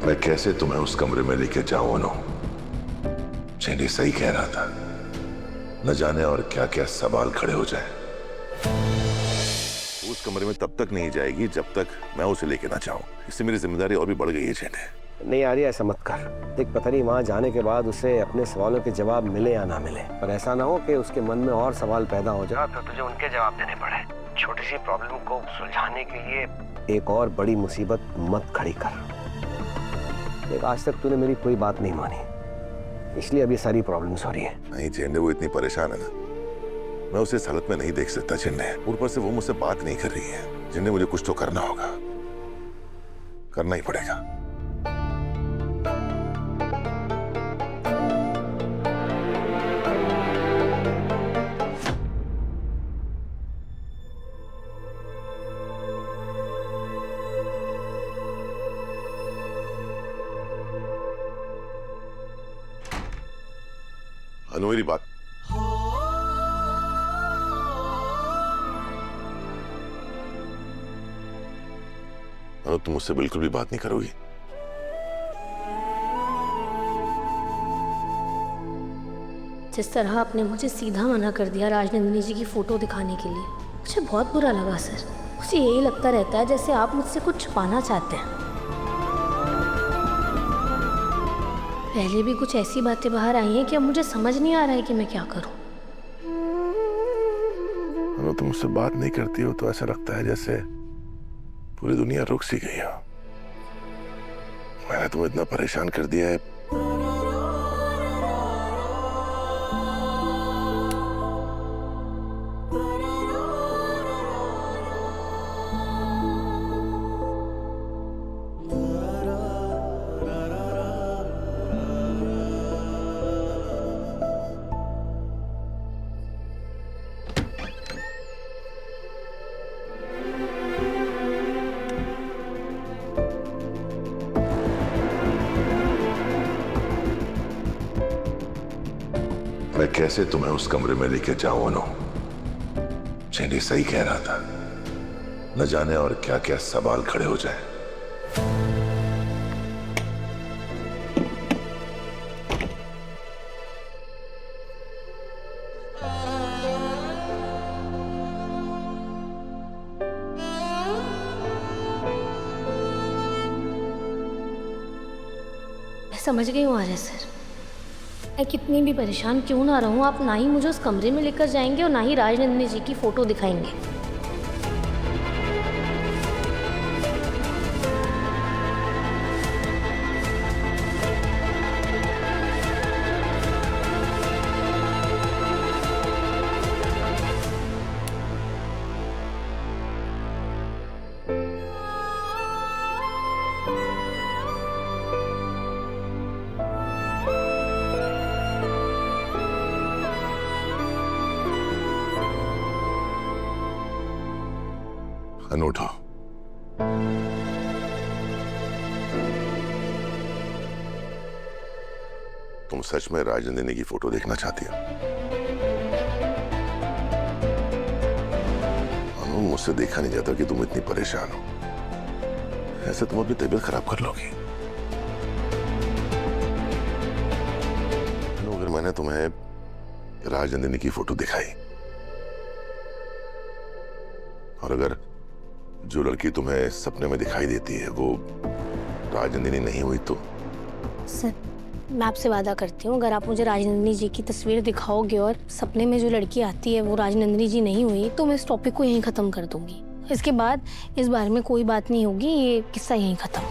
मैं कैसे तुम्हें उस कमरे में लेके जाऊं अनु? चेंडी सही कह रहा था, न जाने और क्या क्या सवाल खड़े हो जाए। उस कमरे में तब तक नहीं जाएगी जब तक मैं उसे लेके ना जाऊं। इससे मेरी जिम्मेदारी और भी बढ़ गई है चेंडी। नहीं आ रही, ऐसा मत कर। देख, पता नहीं वहां जाने के बाद उसे अपने सवालों के जवाब मिले या ना मिले, पर ऐसा ना हो कि उसके मन में और सवाल पैदा हो जाए तो तुझे उनके जवाब देने पड़े। छोटी सी प्रॉब्लम को सुलझाने के लिए एक और बड़ी मुसीबत मत खड़ी कर। देख, आज तक तूने मेरी कोई बात नहीं मानी, इसलिए अब ये सारी प्रॉब्लम्स हो रही है। नहीं चेंडे, वो इतनी परेशान है ना, मैं उसे इस हालत में नहीं देख सकता चेंडे। ऊपर से वो मुझसे बात नहीं कर रही है। चेंडे, मुझे कुछ तो करना होगा, करना ही पड़ेगा। अनु, मेरी बात। अनु, तुम मुझसे बिल्कुल भी बात नहीं करोगी? जिस तरह आपने मुझे सीधा मना कर दिया राजनंदिनी जी की फोटो दिखाने के लिए, मुझे बहुत बुरा लगा सर। मुझे यही लगता रहता है जैसे आप मुझसे कुछ छुपाना चाहते हैं। पहले भी कुछ ऐसी बातें बाहर आई हैं कि अब मुझे समझ नहीं आ रहा है कि मैं क्या करूं। अनु, तुम मुझसे बात नहीं करती हो तो ऐसा लगता है जैसे पूरी दुनिया रुक सी गई हो। मैंने तुम्हें इतना परेशान कर दिया है। मैं कैसे तुम्हें उस कमरे में लेके जाऊं अनु? चेंडी सही कह रहा था, न जाने और क्या क्या सवाल खड़े हो जाए। मैं समझ गई हूँ आर्य सर। मैं कितनी भी परेशान क्यों ना रहूं, आप ना ही मुझे उस कमरे में लेकर जाएंगे और ना ही राजनंदिनी जी की फोटो दिखाएंगे। अनूठा, तुम सच में राजनंदिनी की फोटो देखना चाहती हो? अनु, मुझसे देखा नहीं जाता कि तुम इतनी परेशान हो। ऐसे तुम अपनी तबीयत खराब कर लोगी। अनु, अगर मैंने तुम्हें राजनंदिनी की फोटो दिखाई और अगर जो लड़की तुम्हें सपने में दिखाई देती है वो राजनंदिनी नहीं हुई तो? सर, मैं आपसे वादा करती हूँ, अगर आप मुझे राजनंदिनी जी की तस्वीर दिखाओगे और सपने में जो लड़की आती है वो राजनंदिनी जी नहीं हुई, तो मैं इस टॉपिक को यहीं ख़त्म कर दूंगी। इसके बाद इस बारे में कोई बात नहीं होगी, ये किस्सा यहीं ख़त्म।